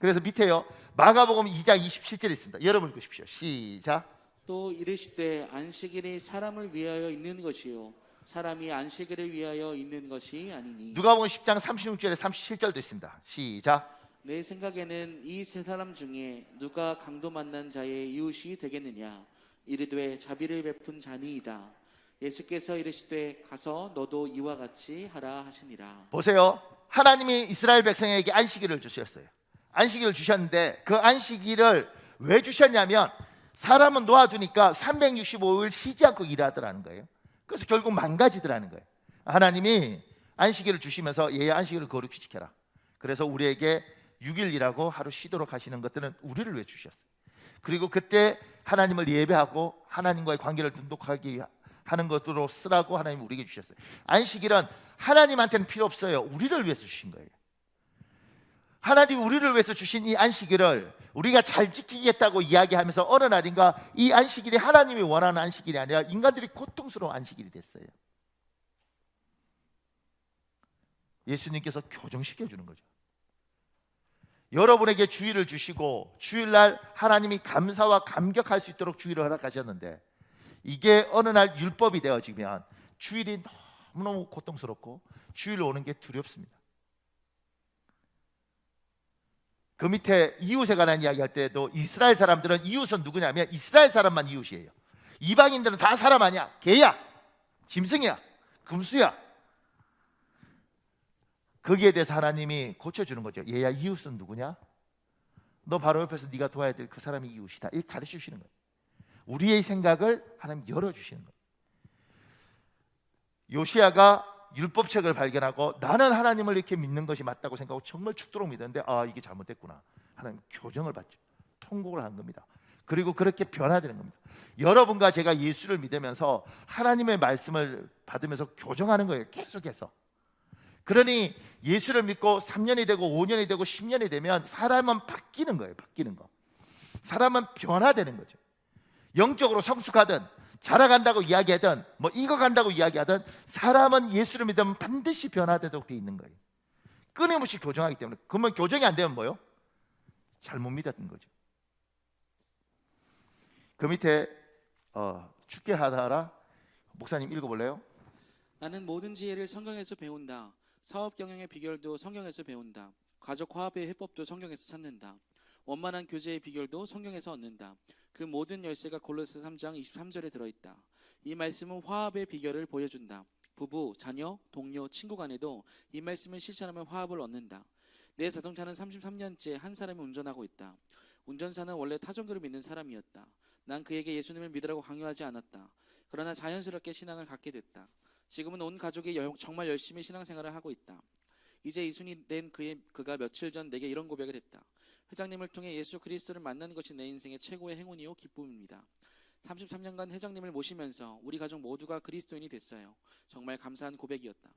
Speaker 1: 그래서 밑에요. 마가복음 2장 27절에 있습니다. 여러분 읽으십시오. 시작.
Speaker 2: 또 이르시되 안식일이 사람을 위하여 있는 것이요 사람이 안식일을 위하여 있는 것이 아니니.
Speaker 1: 누가복음 10장 36절에 37절도 있습니다. 시작.
Speaker 2: 내 생각에는 이 세 사람 중에 누가 강도 만난 자의 이웃이 되겠느냐. 이르되 자비를 베푼 자니이다. 예수께서 이르시되 가서 너도 이와 같이 하라 하시니라.
Speaker 1: 보세요. 하나님이 이스라엘 백성에게 안식일을 주셨어요. 안식일을 주셨는데 그 안식일을 왜 주셨냐면 사람은 놓아두니까 365일 쉬지 않고 일하더라는 거예요. 그래서 결국 망가지더라는 거예요. 하나님이 안식일을 주시면서 얘의 안식일을 거룩히 지켜라. 그래서 우리에게 6일 일하고 하루 쉬도록 하시는 것들은 우리를 위해 주셨어요. 그리고 그때 하나님을 예배하고 하나님과의 관계를 돈독하게 하는 것으로 쓰라고 하나님이 우리에게 주셨어요. 안식일은 하나님한테는 필요 없어요. 우리를 위해서 주신 거예요. 하나님이 우리를 위해서 주신 이 안식일을 우리가 잘 지키겠다고 이야기하면서 어느 날인가 이 안식일이 하나님이 원하는 안식일이 아니라 인간들이 고통스러운 안식일이 됐어요. 예수님께서 교정시켜주는 거죠. 여러분에게 주일을 주시고 주일날 하나님이 감사와 감격할 수 있도록 주일을 허락하셨는데 이게 어느 날 율법이 되어지면 주일이 너무너무 고통스럽고 주일 오는 게 두렵습니다. 그 밑에 이웃에 관한 이야기할 때도 이스라엘 사람들은 이웃은 누구냐면 이스라엘 사람만 이웃이에요. 이방인들은 다 사람 아니야. 개야, 짐승이야, 금수야. 거기에 대해서 하나님이 고쳐주는 거죠. 얘야, 이웃은 누구냐? 너 바로 옆에서 네가 도와야 될 그 사람이 이웃이다. 이렇게 가르쳐 주시는 거예요. 우리의 생각을 하나님 열어주시는 거예요. 요시야가 율법책을 발견하고 나는 하나님을 이렇게 믿는 것이 맞다고 생각하고 정말 죽도록 믿었는데 이게 잘못됐구나. 하나님 교정을 받죠. 통곡을 하는 겁니다. 그리고 그렇게 변화되는 겁니다. 여러분과 제가 예수를 믿으면서 하나님의 말씀을 받으면서 교정하는 거예요. 계속해서. 그러니 예수를 믿고 3년이 되고 5년이 되고 10년이 되면 사람은 바뀌는 거예요. 바뀌는 거. 사람은 변화되는 거죠. 영적으로 성숙하든 자라간다고 이야기하든 뭐 익어간다고 이야기하든 사람은 예수를 믿으면 반드시 변화되도록 되어 있는 거예요. 끊임없이 교정하기 때문에. 그러면 교정이 안 되면 뭐요? 잘못 믿었던 거죠. 그 밑에 죽게 하라. 목사님 읽어볼래요?
Speaker 2: 나는 모든 지혜를 성경에서 배운다. 사업 경영의 비결도 성경에서 배운다. 가족 화합의 해법도 성경에서 찾는다. 원만한 교제의 비결도 성경에서 얻는다. 그 모든 열쇠가 골로새 3장 23절에 들어있다. 이 말씀은 화합의 비결을 보여준다. 부부, 자녀, 동료, 친구 간에도 이 말씀을 실천하면 화합을 얻는다. 내 자동차는 33년째 한 사람이 운전하고 있다. 운전사는 원래 타종교를 믿는 사람이었다. 난 그에게 예수님을 믿으라고 강요하지 않았다. 그러나 자연스럽게 신앙을 갖게 됐다. 지금은 온 가족이 정말 열심히 신앙생활을 하고 있다. 이제 이순이 된 그가 며칠 전 내게 이런 고백을 했다. 회장님을 통해 예수 그리스도를 만나는 것이 내 인생의 최고의 행운이요 기쁨입니다. 33년간 회장님을 모시면서 우리 가족 모두가 그리스도인이 됐어요. 정말 감사한 고백이었다.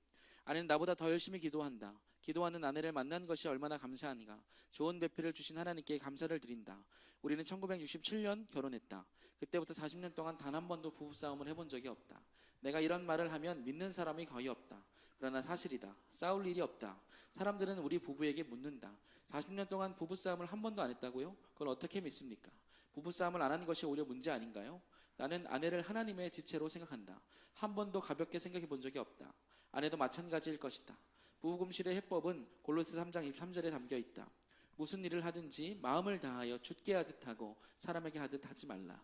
Speaker 2: 아내는 나보다 더 열심히 기도한다. 기도하는 아내를 만난 것이 얼마나 감사한가. 좋은 배필을 주신 하나님께 감사를 드린다. 우리는 1967년 결혼했다. 그때부터 40년 동안 단 한 번도 부부싸움을 해본 적이 없다. 내가 이런 말을 하면 믿는 사람이 거의 없다. 그러나 사실이다. 싸울 일이 없다. 사람들은 우리 부부에게 묻는다. 40년 동안 부부싸움을 한 번도 안 했다고요? 그걸 어떻게 믿습니까? 부부싸움을 안 하는 것이 오히려 문제 아닌가요? 나는 아내를 하나님의 지체로 생각한다. 한 번도 가볍게 생각해 본 적이 없다. 아내도 마찬가지일 것이다. 부부금실의 해법은 골로새 3장 23절에 담겨 있다. 무슨 일을 하든지 마음을 다하여 주께 하듯 하고 사람에게 하듯 하지 말라.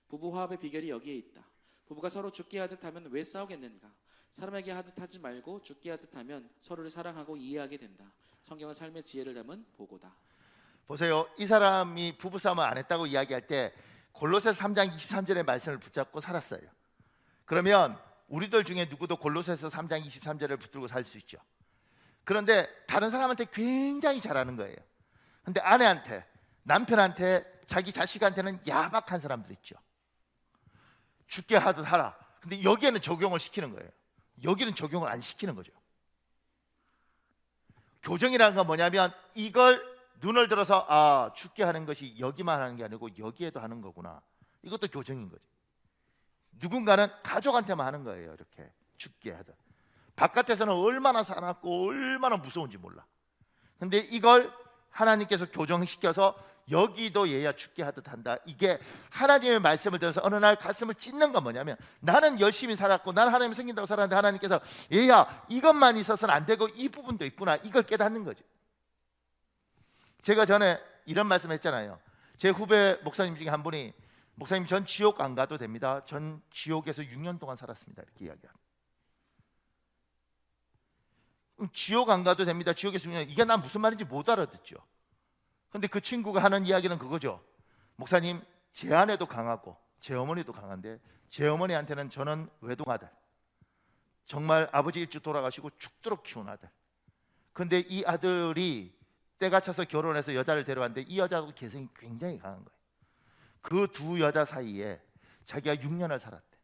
Speaker 2: 부부 화합의 비결이 여기에 있다. 부부가 서로 주께 하듯 하면 왜 싸우겠는가? 사람에게 하듯 하지 말고 주께 하듯 하면 서로를 사랑하고 이해하게 된다. 성경은 삶의 지혜를 담은 보고다.
Speaker 1: 보세요. 이 사람이 부부싸움을 안 했다고 이야기할 때 골로새서 3장 23절의 말씀을 붙잡고 살았어요. 그러면 우리들 중에 누구도 골로새서 3장 23절을 붙들고 살 수 있죠. 그런데 다른 사람한테 굉장히 잘하는 거예요. 근데 아내한테, 남편한테, 자기 자식한테는 야박한 사람들 있죠. 죽게 하듯 하라. 근데 여기에는 적용을 시키는 거예요. 여기는 적용을 안 시키는 거죠. 교정이라는 건 뭐냐면 이걸 눈을 들어서 죽게 하는 것이 여기만 하는 게 아니고 여기에도 하는 거구나. 이것도 교정인 거죠. 누군가는 가족한테만 하는 거예요. 이렇게 죽게 하듯. 바깥에서는 얼마나 사납고 얼마나 무서운지 몰라. 근데 이걸 하나님께서 교정시켜서 여기도 얘야 죽게 하듯 한다. 이게 하나님의 말씀을 들어서 어느 날 가슴을 찢는 건 뭐냐면, 나는 열심히 살았고 나는 하나님 생긴다고 살았는데 하나님께서 얘야 이것만 있어서는 안 되고 이 부분도 있구나, 이걸 깨닫는 거죠. 제가 전에 이런 말씀 했잖아요. 제 후배 목사님 중에 한 분이, 목사님 전 지옥 안 가도 됩니다. 전 지옥에서 6년 동안 살았습니다. 이렇게 이야기합니다. 지옥 안 가도 됩니다. 지옥에서 6년, 이게 난 무슨 말인지 못 알아듣죠. 근데 그 친구가 하는 이야기는 그거죠. 목사님, 제 아내도 강하고 제 어머니도 강한데 제 어머니한테는 저는 외동아들, 정말 아버지 일찍 돌아가시고 죽도록 키운 아들. 근데 이 아들이 때가 차서 결혼해서 여자를 데려왔는데 이 여자도 개성이 굉장히 강한 거예요. 그 두 여자 사이에 자기가 6년을 살았대.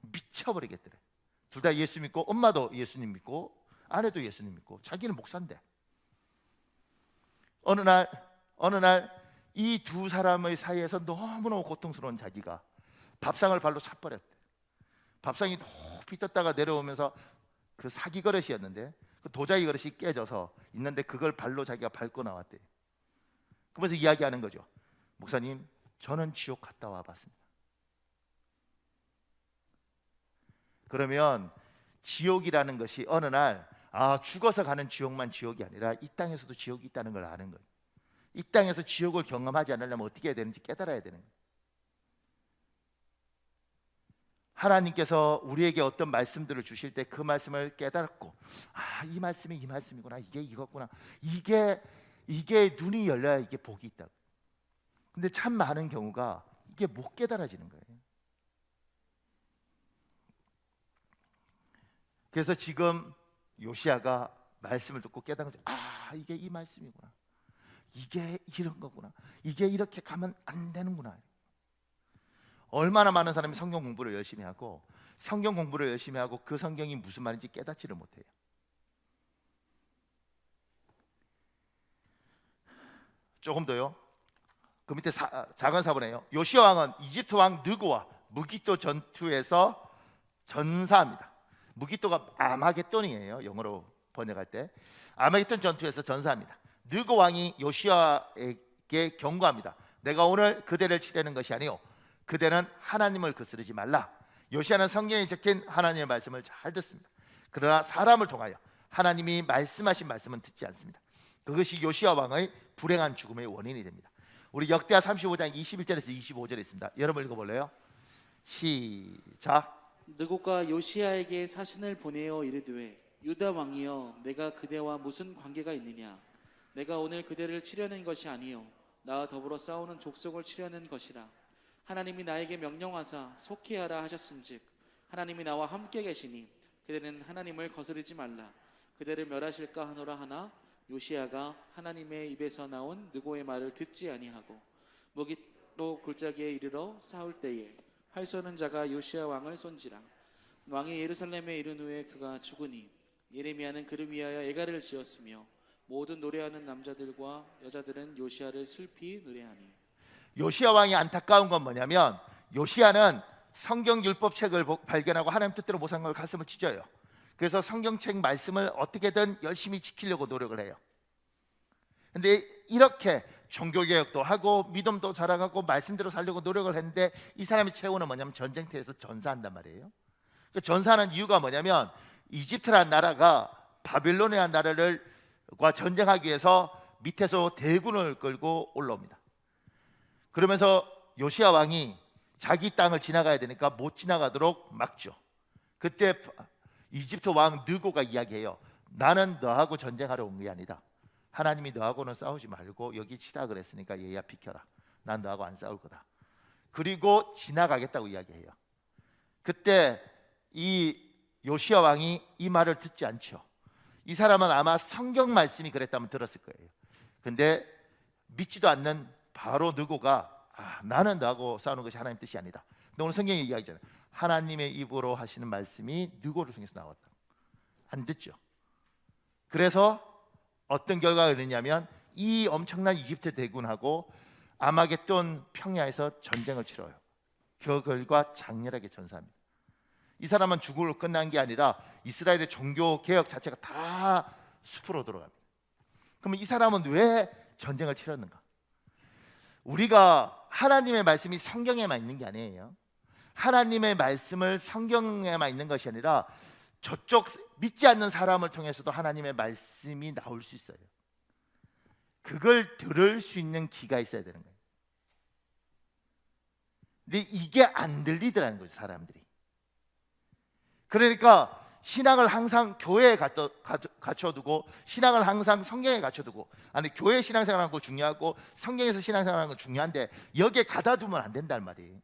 Speaker 1: 미쳐버리겠더래. 둘 다 예수 믿고, 엄마도 예수님 믿고 아내도 예수님 믿고 자기는 목사인데, 어느 날 이 두 사람의 사이에서 너무너무 고통스러운 자기가 밥상을 발로 차버렸대. 밥상이 높이 떴다가 내려오면서 그 사기 그릇이었는데 그 도자기 그릇이 깨져서 있는데 그걸 발로 자기가 밟고 나왔대. 그러면서 이야기하는 거죠. 목사님, 저는 지옥 갔다 와봤습니다. 그러면 지옥이라는 것이 어느 날 죽어서 가는 지옥만 지옥이 아니라 이 땅에서도 지옥이 있다는 걸 아는 거예요. 이 땅에서 지옥을 경험하지 않으려면 어떻게 해야 되는지 깨달아야 되는 거예요. 하나님께서 우리에게 어떤 말씀들을 주실 때 그 말씀을 깨달았고, 이 말씀이 이 말씀이구나, 이게 이거구나, 이게 눈이 열려야 이게 복이 있다고. 근데 참 많은 경우가 이게 못 깨달아지는 거예요. 그래서 지금 요시야가 말씀을 듣고 깨달은 거죠. 이게 이 말씀이구나, 이게 이런 거구나, 이게 이렇게 가면 안 되는구나. 얼마나 많은 사람이 성경 공부를 열심히 하고 그 성경이 무슨 말인지 깨닫지를 못해요. 조금 더요. 그 밑에 작은 사본이에요. 요시야 왕은 이집트 왕 느고와 무기또 전투에서 전사합니다. 무기또가 아마겟돈이에요. 영어로 번역할 때 아마겟돈 전투에서 전사합니다. 느고 왕이 요시야에게 경고합니다. 내가 오늘 그대를 치려는 것이 아니요, 그대는 하나님을 거스르지 말라. 요시야는 성경에 적힌 하나님의 말씀을 잘 듣습니다. 그러나 사람을 통하여 하나님이 말씀하신 말씀은 듣지 않습니다. 그것이 요시야 왕의 불행한 죽음의 원인이 됩니다. 우리 역대하 35장 21절에서 25절에 있습니다. 여러분 읽어볼래요? 시작.
Speaker 2: 느고가 요시야에게 사신을 보내어 이르되, 유다 왕이여, 내가 그대와 무슨 관계가 있느냐? 내가 오늘 그대를 치려는 것이 아니요, 나와 더불어 싸우는 족속을 치려는 것이라. 하나님이 나에게 명령하사 속히 하라 하셨은즉 하나님이 나와 함께 계시니 그대는 하나님을 거스르지 말라. 그대를 멸하실까 하노라 하나 요시야가 하나님의 입에서 나온 느고의 말을 듣지 아니하고 무기또 골짜기에 이르러 싸울 때에 활 쏘는 자가 요시야 왕을 쏜지라. 왕이 예루살렘에 이른 후에 그가 죽으니 예레미야는 그를 위하여 애가를 지었으며 모든 노래하는 남자들과 여자들은 요시야를 슬피 노래하니.
Speaker 1: 요시야 왕이 안타까운 건 뭐냐면, 요시야는 성경 율법책을 발견하고 하나님 뜻대로 못 산 걸 가슴을 찢어요. 그래서 성경책 말씀을 어떻게든 열심히 지키려고 노력을 해요. 근데 이렇게 종교개혁도 하고 믿음도 자라가고 말씀대로 살려고 노력을 했는데 이 사람의 최후는 뭐냐면 전쟁터에서 전사한단 말이에요. 그 전사하는 이유가 뭐냐면, 이집트라는 나라가 바빌로니아 나라를과 전쟁하기 위해서 밑에서 대군을 끌고 올라옵니다. 그러면서 요시야 왕이 자기 땅을 지나가야 되니까 못 지나가도록 막죠. 그때 이집트 왕 느고가 이야기해요. 나는 너하고 전쟁하러 온 게 아니다. 하나님이 너하고는 싸우지 말고 여기 치라 그랬으니까 얘야 비켜라. 난 너하고 안 싸울 거다. 그리고 지나가겠다고 이야기해요. 그때 이 요시야 왕이 이 말을 듣지 않죠. 이 사람은 아마 성경 말씀이 그랬다면 들었을 거예요. 근데 믿지도 않는 바로 느고가 나는 너하고 싸우는 것이 하나님 뜻이 아니다. 근데 오늘 성경에 이야기잖아요. 하나님의 입으로 하시는 말씀이 느고를 통해서 나왔다. 안 듣죠. 그래서 어떤 결과가 있느냐면 이 엄청난 이집트 대군하고 아마겟돈 평야에서 전쟁을 치러요. 그 결과 장렬하게 전사합니다. 이 사람은 죽음으로 끝난 게 아니라 이스라엘의 종교 개혁 자체가 다 숲으로 들어갑니다. 그러면 이 사람은 왜 전쟁을 치렀는가? 우리가 하나님의 말씀이 성경에만 있는 게 아니에요. 하나님의 말씀을 성경에만 있는 것이 아니라 저쪽 믿지 않는 사람을 통해서도 하나님의 말씀이 나올 수 있어요. 그걸 들을 수 있는 귀가 있어야 되는 거예요. 근데 이게 안 들리더라는 거죠, 사람들이. 그러니까 신앙을 항상 교회에 갖춰두고 신앙을 항상 성경에 갖춰두고, 아니 교회 신앙생활하는 거 중요하고 성경에서 신앙생활하는 건 중요한데 여기에 가다 두면 안 된단 말이에요.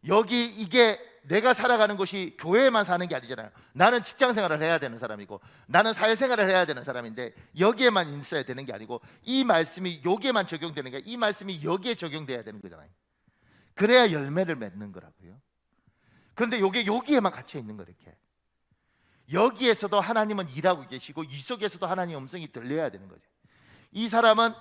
Speaker 1: 여기 이게 내가 살아가는 것이 교회에만 사는 게 아니잖아요. 나는 직장생활을 해야 되는 사람이고 나는 사회생활을 해야 되는 사람인데 여기에만 있어야 되는 게 아니고 이 말씀이 여기에만 적용되는 게, 이 말씀이 여기에 적용돼야 되는 거잖아요. 그래야 열매를 맺는 거라고요. 그런데 여기에만 갇혀 있는 거, 이렇게. 여기에서도 하나님은 일하고 계시고 이 속에서도 하나님의 음성이 들려야 되는 거죠. 이 사람은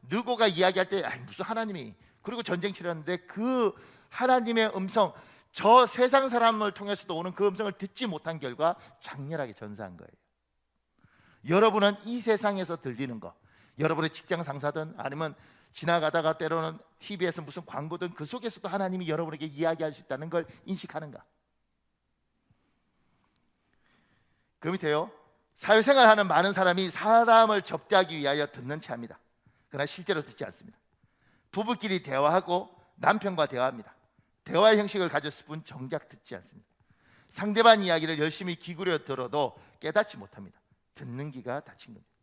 Speaker 1: 느고가 이야기할 때 무슨 하나님이, 그리고 전쟁 치렀는데 그 하나님의 음성, 저 세상 사람을 통해서도 오는 그 음성을 듣지 못한 결과 장렬하게 전사한 거예요. 여러분은 이 세상에서 들리는 거, 여러분의 직장 상사든 아니면 지나가다가 때로는 TV에서 무슨 광고든 그 속에서도 하나님이 여러분에게 이야기할 수 있다는 걸 인식하는가? 그 밑에요, 사회생활하는 많은 사람이 사람을 접대하기 위하여 듣는 채 합니다. 그러나 실제로 듣지 않습니다. 부부끼리 대화하고 남편과 대화합니다. 대화의 형식을 가졌을 뿐 정작 듣지 않습니다. 상대방 이야기를 열심히 귀 기울여 들어도 깨닫지 못합니다. 듣는 귀가 닫힌 겁니다.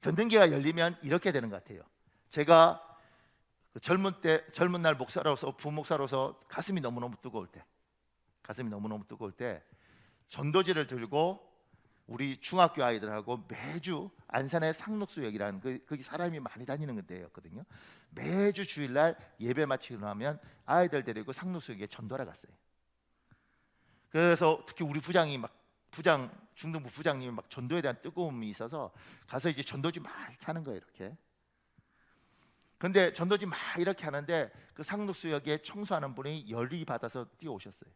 Speaker 1: 듣는 귀가 열리면 이렇게 되는 것 같아요. 제가 젊은 날 목사로서, 부목사로서 가슴이 너무너무 뜨거울 때 전도지를 들고 우리 중학교 아이들하고 매주 안산의 상록수역이라는 거기 사람이 많이 다니는 데였거든요. 매주 주일날 예배 마치고 나면 아이들 데리고 상록수역에 전도하러 갔어요. 그래서 특히 우리 중등부 부장님이 막 전도에 대한 뜨거움이 있어서 가서 이제 전도지 막 이렇게 하는 거예요, 이렇게. 근데 전도지 막 이렇게 하는데 그 상록수역에 청소하는 분이 열이 받아서 뛰어오셨어요.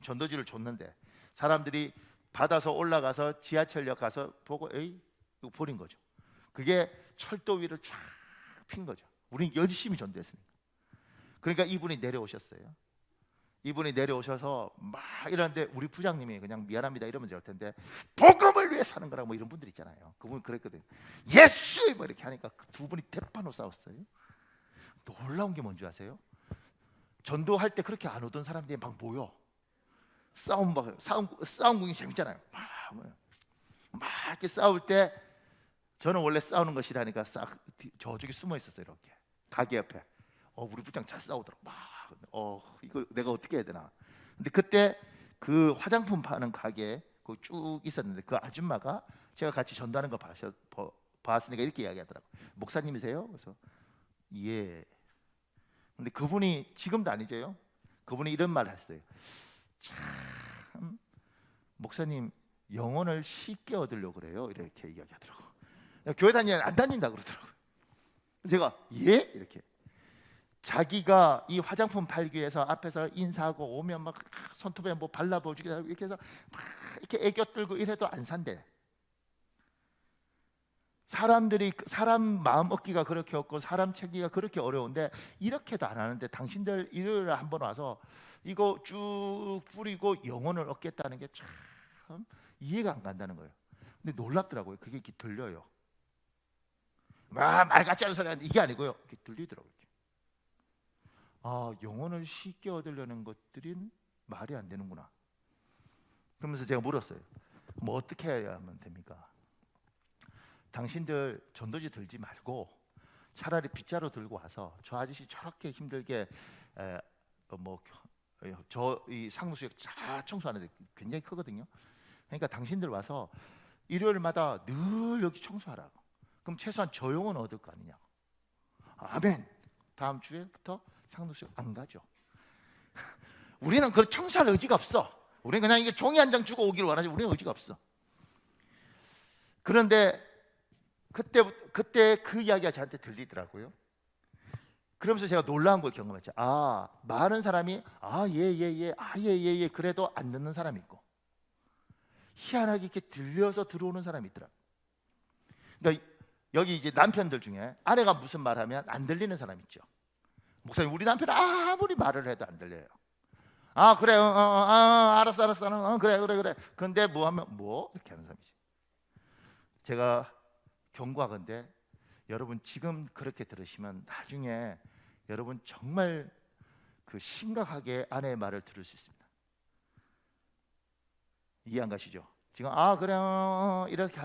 Speaker 1: 전도지를 줬는데 사람들이 받아서 올라가서 지하철역 가서 보고 이거 버린 거죠. 그게 철도 위를 쫙 핀 거죠. 우린 열심히 전도했으니까. 그러니까 이분이 내려오셨어요. 이분이 내려오셔서 막 이러는데 우리 부장님이 그냥 미안합니다 이러면 될 텐데, 복음을 위해 사는 거라고 뭐 이런 분들 있잖아요. 그분 그랬거든요. 예수! 뭐 이렇게 하니까 그 두 분이 대판으로 싸웠어요. 놀라운 게 뭔지 아세요? 전도할 때 그렇게 안 오던 사람들이 막 모여. 싸움 구경이 재밌잖아요. 막 이렇게 싸울 때 저는 원래 싸우는 거 싫어하니까 저쪽에 숨어 있었어요. 이렇게 가게 옆에. 우리 부장 잘 싸우더라. 이거 내가 어떻게 해야 되나. 근데 그때 그 화장품 파는 가게 쭉 있었는데 그 아줌마가 제가 같이 전도하는 거 봤으니까 이렇게 이야기하더라고. 목사님이세요? 그래서 예. 근데 그분이 지금도 아니죠. 그분이 이런 말을 했어요. 참 목사님 영혼을 쉽게 얻으려고 그래요. 이렇게 이야기하더라고. 교회 다니면 안 다닌다 그러더라고. 제가 예? 이렇게. 자기가 이 화장품 팔기 위해서 앞에서 인사하고 오면 막 손톱에 뭐 발라보고 이렇게 해서 막 이렇게 애교 떨고 이래도 안 산대. 사람 마음 얻기가 그렇게 없고 사람 챙기기가 그렇게 어려운데 이렇게도 안 하는데 당신들 일요일에 한번 와서 이거 쭉 뿌리고 영혼을 얻겠다는 게 참 이해가 안 간다는 거예요. 근데 놀랍더라고요. 그게 이렇게 들려요. 말 같지 않은 소리 하는데 이게 아니고요. 이렇게 들리더라고요. 영혼을 쉽게 얻으려는 것들은 말이 안 되는구나. 그러면서 제가 물었어요. 뭐 어떻게 해야 하면 됩니까? 당신들 전도지 들지 말고 차라리 빗자루 들고 와서 저 아저씨 저렇게 힘들게 이 상무수역 다 청소하는데 굉장히 크거든요. 그러니까 당신들 와서 일요일마다 늘 여기 청소하라고. 그럼 최소한 저 영혼 얻을 거 아니냐고. 아멘. 다음 주에부터 상무수역 안 가죠. 우리는 그 청소할 의지가 없어. 우리는 그냥 이게 종이 한 장 주고 오기를 원하지. 우리는 의지가 없어. 그런데 그때 그 이야기가 저한테 들리더라고요. 그러면서 제가 놀라운 걸 경험했죠. 많은 사람이 예 그래도 안 듣는 사람이 있고, 희한하게 이렇게 들려서 들어오는 사람이 있더라. 그러니까 여기 이제 남편들 중에 아내가 무슨 말하면 안 들리는 사람 있죠. 목사님, 우리 남편 아무리 말을 해도 안 들려요. 아 그래, 알았어, 그래. 근데 뭐 하면 뭐 이렇게 하는 사람이지. 제가 경고하건대 여러분 지금 그렇게 들으시면 나중에 여러분 정말 그 심각하게 아내의 말을 들을 수 있습니다. 이해 안 가시죠? 지금 아 그래 이렇게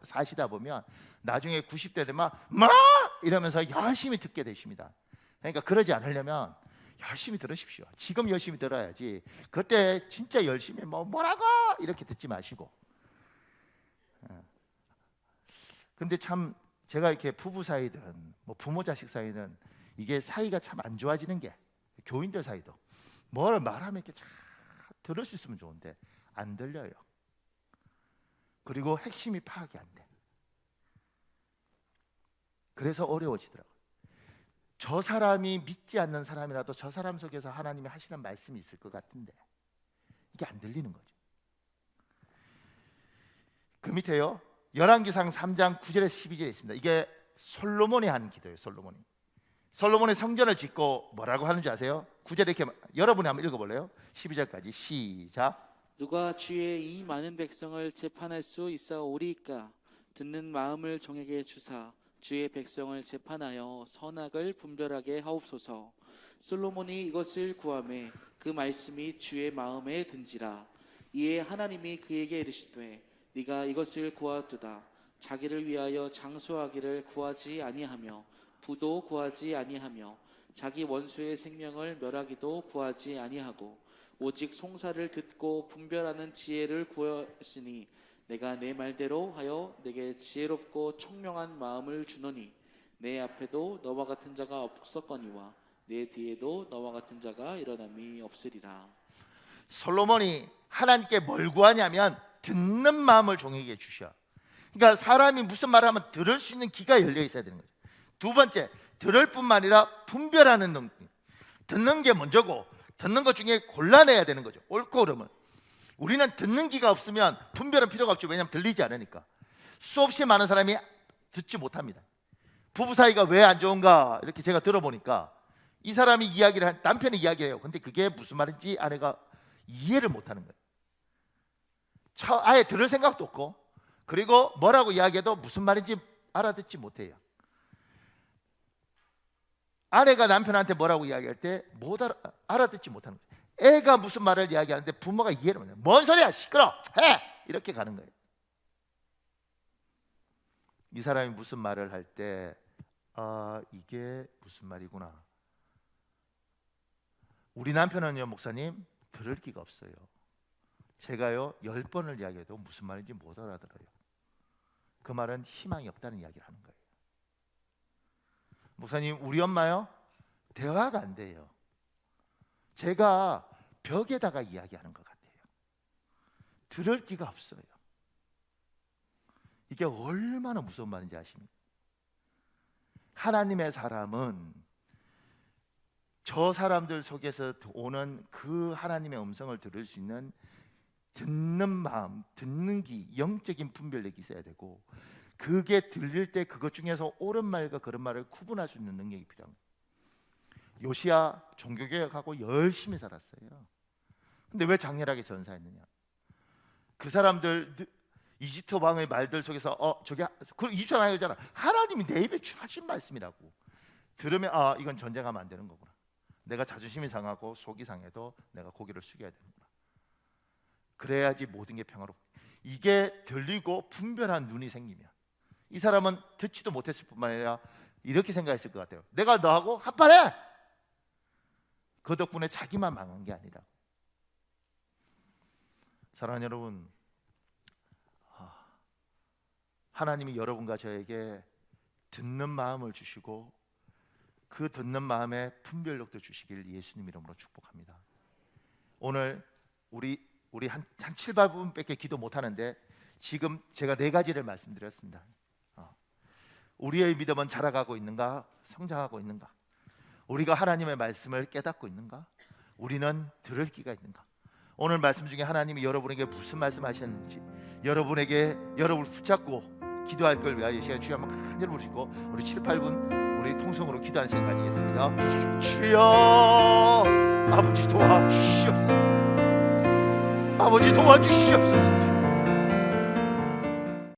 Speaker 1: 사시다 보면 나중에 90대 되면 뭐 이러면서 열심히 듣게 되십니다. 그러니까 그러지 않으려면 열심히 들으십시오. 지금 열심히 들어야지. 그때 진짜 열심히 뭐라고 이렇게 듣지 마시고. 근데 참 제가 이렇게 부부 사이든 뭐 부모 자식 사이든 이게 사이가 참 안 좋아지는 게, 교인들 사이도 뭘 말하면 이렇게 잘 들을 수 있으면 좋은데 안 들려요. 그리고 핵심이 파악이 안 돼. 그래서 어려워지더라고요. 저 사람이 믿지 않는 사람이라도 저 사람 속에서 하나님이 하시는 말씀이 있을 것 같은데 이게 안 들리는 거죠. 그 밑에요, 열왕기상 3장 9절에 12절에 있습니다. 이게 솔로몬이 하는 기도예요. 솔로몬이 성전을 짓고 뭐라고 하는지 아세요? 9절에 이렇게, 여러분이 한번 읽어볼래요? 12절까지 시작.
Speaker 2: 누가 주의 이 많은 백성을 재판할 수 있사오리이까? 듣는 마음을 종에게 주사 주의 백성을 재판하여 선악을 분별하게 하옵소서. 솔로몬이 이것을 구하매 그 말씀이 주의 마음에 든지라. 이에 하나님이 그에게 이르시되 네가 이것을 구하도다. 자기를 위하여 장수하기를 구하지 아니하며 부도 구하지 아니하며 자기 원수의 생명을 멸하기도 구하지 아니하고 오직 송사를 듣고 분별하는 지혜를 구하시니 내가 내 말대로 하여 내게 지혜롭고 총명한 마음을 주노니 내 앞에도 너와 같은 자가 없었거니와 내 뒤에도 너와 같은 자가 일어남이 없으리라.
Speaker 1: 솔로몬이 하나님께 뭘 구하냐면 듣는 마음을 종에게 주셔. 그러니까 사람이 무슨 말을 하면 들을 수 있는 귀가 열려 있어야 되는 거죠. 두 번째, 들을 뿐만 아니라 분별하는 능력. 듣는 게 먼저고 듣는 것 중에 골라내야 되는 거죠. 옳고 그름을. 우리는 듣는 귀가 없으면 분별은 필요가 없죠. 왜냐하면 들리지 않으니까. 수없이 많은 사람이 듣지 못합니다. 부부 사이가 왜 안 좋은가 이렇게 제가 들어보니까 이 사람이 남편이 이야기해요. 근데 그게 무슨 말인지 아내가 이해를 못하는 거예요. 아예 들을 생각도 없고, 그리고 뭐라고 이야기해도 무슨 말인지 알아듣지 못해요. 아내가 남편한테 뭐라고 이야기할 때 못 알아듣지 못하는 거예요. 애가 무슨 말을 이야기하는데 부모가 이해를 못해요. 뭔 소리야, 시끄러, 해! 이렇게 가는 거예요. 이 사람이 무슨 말을 할 때 이게 무슨 말이구나. 우리 남편은요, 목사님, 들을 기가 없어요. 제가요 10번을 이야기해도 무슨 말인지 못 알아들어요. 그 말은 희망이 없다는 이야기를 하는 거예요. 목사님, 우리 엄마요 대화가 안 돼요. 제가 벽에다가 이야기하는 것 같아요. 들을 기가 없어요. 이게 얼마나 무서운 말인지 아십니까? 하나님의 사람은 저 사람들 속에서 오는 그 하나님의 음성을 들을 수 있는 듣는 마음, 듣는 귀, 영적인 분별력이 있어야 되고, 그게 들릴 때 그것 중에서 옳은 말과 그런 말을 구분할 수 있는 능력이 필요합니다. 요시야 종교개혁하고 열심히 살았어요. 근데 왜 장렬하게 전사했느냐? 그 사람들 이집트 왕의 말들 속에서 이집트 왕이 그러잖아. 하나님이 내 입에 하신 말씀이라고 들으면 이건 전쟁하면 안 되는 거구나. 내가 자존심이 상하고 속이 상해도 내가 고개를 숙여야 되는구나. 그래야지 모든 게 평화롭고, 이게 들리고 분별한 눈이 생기면 이 사람은 듣지도 못했을 뿐만 아니라 이렇게 생각했을 것 같아요. 내가 너하고 합발해. 그 덕분에 자기만 망한 게 아니라. 사랑하는 여러분, 하나님이 여러분과 저에게 듣는 마음을 주시고 그 듣는 마음에 분별력도 주시길 예수님 이름으로 축복합니다. 오늘 우리 한 7-8분밖에 기도 못하는데 지금 제가 4가지를 말씀드렸습니다. 우리의 믿음은 자라가고 있는가? 성장하고 있는가? 우리가 하나님의 말씀을 깨닫고 있는가? 우리는 들을 귀가 있는가? 오늘 말씀 중에 하나님이 여러분에게 무슨 말씀하셨는지, 여러분을 붙잡고 기도할 걸 위하여 시간 주여 한번 간절히 부르시고 우리 7, 8분 우리 통성으로 기도하는 시간 가지겠습니다. 주여 아버지 도와주시옵소서. 아버지 도와주시옵소서.